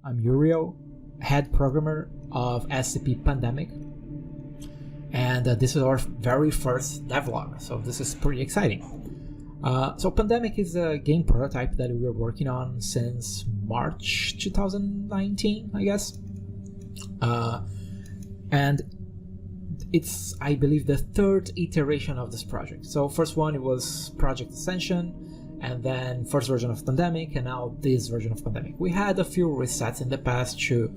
I'm Uriel, head programmer of SCP Pandemic, and this is our very first devlog, so this is pretty exciting. So Pandemic is a game prototype that we were working on since March 2019, I guess. And it's, I believe, the third iteration of this project. So first one, it was Project Ascension, and then first version of Pandemic, and now this version of Pandemic. We had a few resets in the past to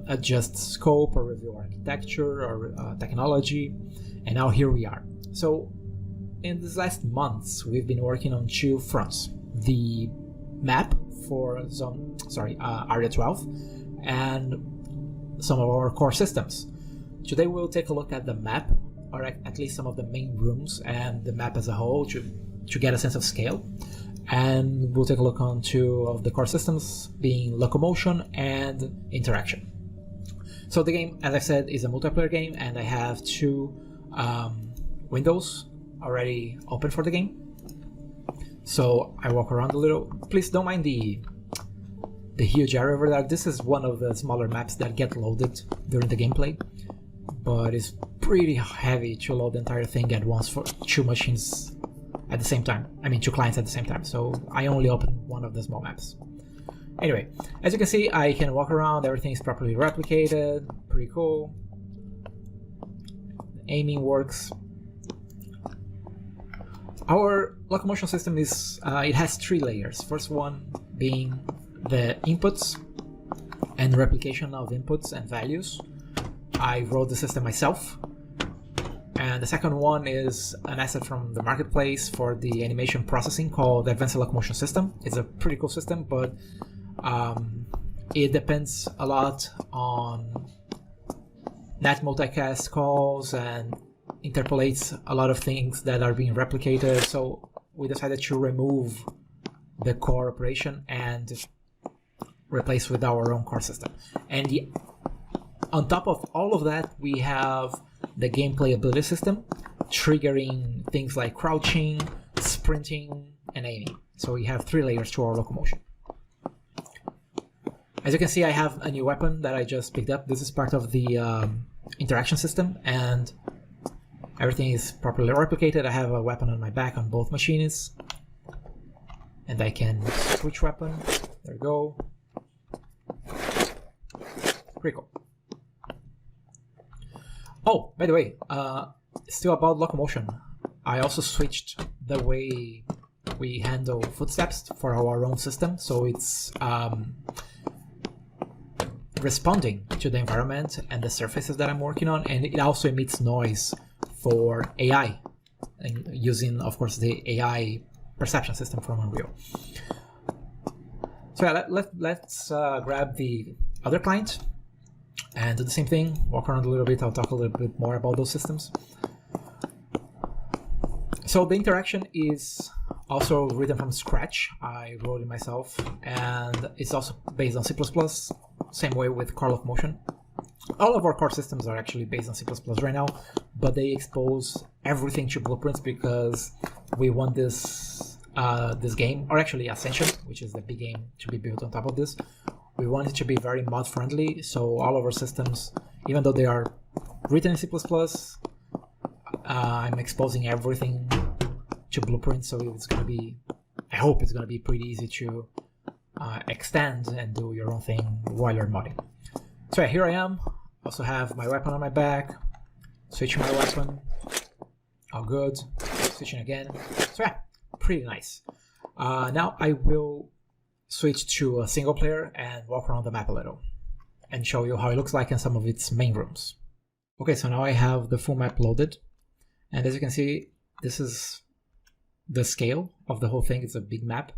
adjust scope or review architecture or technology, and now here we are. So in these last months, we've been working on two fronts: the map for Area 12 and some of our core systems. Today we'll take a look at the map, or at least some of the main rooms and the map as a whole to get a sense of scale. And we'll take a look on two of the core systems, being locomotion and interaction. So the game, as I said, is a multiplayer game, and I have two windows already open for the game. So I walk around a little. Please don't mind the huge area over there. This is one of the smaller maps that get loaded during the gameplay, but it's pretty heavy to load the entire thing at once for two machines at the same time. I mean, two clients at the same time. So I only opened one of the small maps. Anyway, as you can see, I can walk around. Everything is properly replicated. Pretty cool. Aiming works. Our locomotion system is, it has three layers. First one being the inputs and replication of inputs and values. I wrote the system myself. And the second one is an asset from the marketplace for the animation processing called the Advanced Locomotion System. It's a pretty cool system, but it depends a lot on net multicast calls and interpolates a lot of things that are being replicated. So we decided to remove the core operation and replace with our own core system. And on top of all of that, we have the gameplay ability system, triggering things like crouching, sprinting, and aiming. So we have three layers to our locomotion. As you can see, I have a new weapon that I just picked up. This is part of the interaction system, and everything is properly replicated. I have a weapon on my back on both machines, and I can switch weapon. There we go. Pretty cool. Oh, by the way, still about locomotion, I also switched the way we handle footsteps for our own system, so it's responding to the environment and the surfaces that I'm working on, and it also emits noise for AI, and using, of course, the AI perception system from Unreal. So yeah, let's grab the other client and do the same thing, walk around a little bit. I'll talk a little bit more about those systems. So the interaction is also written from scratch. I wrote it myself, and it's also based on C++, same way with core locomotion. All of our core systems are actually based on C++ right now, but they expose everything to blueprints because we want this game, or actually Ascension, which is the big game to be built on top of this. We want it to be very mod friendly, so all of our systems, even though they are written in C++, I'm exposing everything to blueprints, so it's going to be, I hope it's going to be pretty easy to extend and do your own thing while you're modding. So yeah, here I am. Also have my weapon on my back, switching my weapon, all good, switching again. So yeah, pretty nice. Now I will switch to a single player and walk around the map a little and show you how it looks like in some of its main rooms. Okay, so now I have the full map loaded, and as you can see, this is the scale of the whole thing. It's a big map.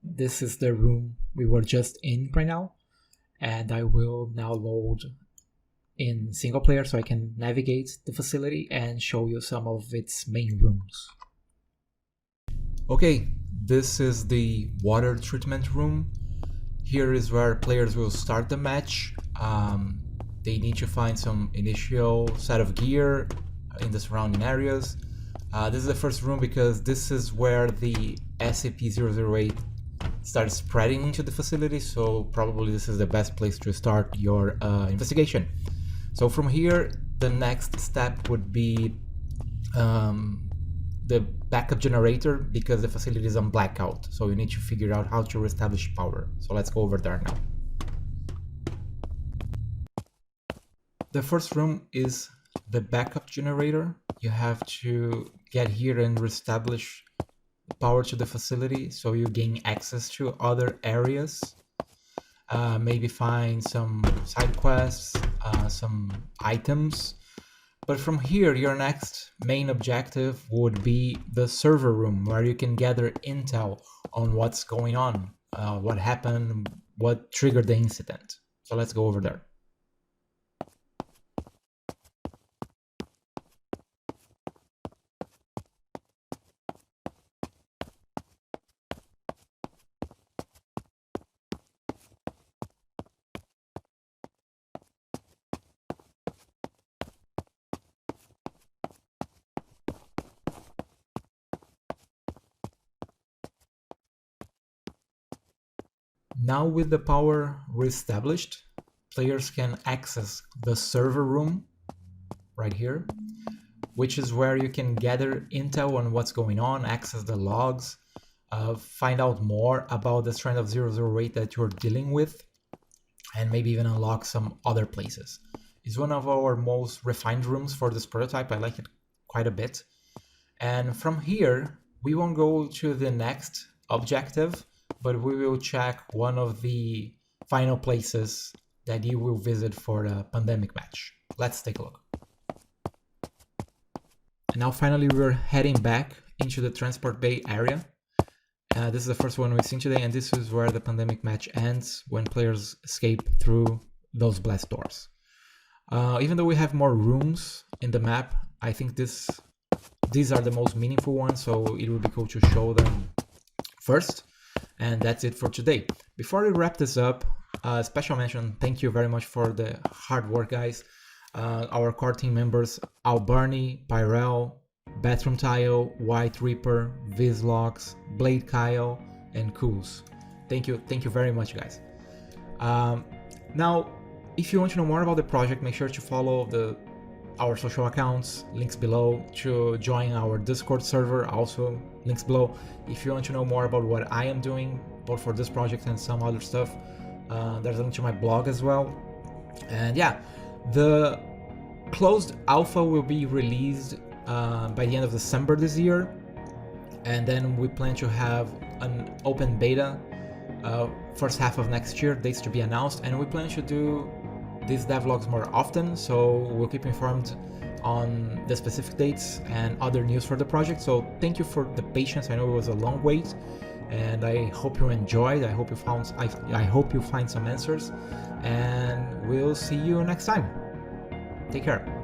This is the room we were just in right now, and I will now load in single player so I can navigate the facility and show you some of its main rooms. Okay, this is the water treatment room. Here is where players will start the match. They need to find some initial set of gear in the surrounding areas. This is the first room because this is where the SCP-008 start spreading into the facility, so probably this is the best place to start your investigation. So from here, the next step would be the backup generator, because the facility is on blackout, so you need to figure out how to reestablish power. So let's go over there now. The first room is the backup generator. You have to get here and reestablish power to the facility so you gain access to other areas. Maybe find some side quests, some items. But from here, your next main objective would be the server room, where you can gather intel on what's going on, what happened, what triggered the incident. So let's go over there. Now with the power reestablished, players can access the server room right here, which is where you can gather intel on what's going on, access the logs, find out more about the strand of 008 that you're dealing with, and maybe even unlock some other places. It's one of our most refined rooms for this prototype. I like it quite a bit. And from here, we won't go to the next objective, but we will check one of the final places that you will visit for the pandemic match. Let's take a look. And now finally we're heading back into the transport bay area. This is the first one we've seen today, and this is where the pandemic match ends, when players escape through those blast doors. Even though we have more rooms in the map, I think these are the most meaningful ones, so it would be cool to show them first. And that's it for today. Before we wrap this up, special mention, thank you very much for the hard work, guys. Our core team members, Albarni, Pyrel, Bathroom Tile, White Reaper, Vizlox, Blade Kyle, and Cools. Thank you very much, guys. Now, if you want to know more about the project, make sure to follow our social accounts, links below, to join our Discord server, also links below. If you want to know more about what I am doing, both for this project and some other stuff, there's a link to my blog as well. And yeah, the closed alpha will be released by the end of December this year, and then we plan to have an open beta first half of next year, dates to be announced, and we plan to do these devlogs more often, so we'll keep informed on the specific dates and other news for the project. So thank you for the patience. I know it was a long wait, and I hope you enjoyed. I hope you find some answers, and we'll see you next time. Take care.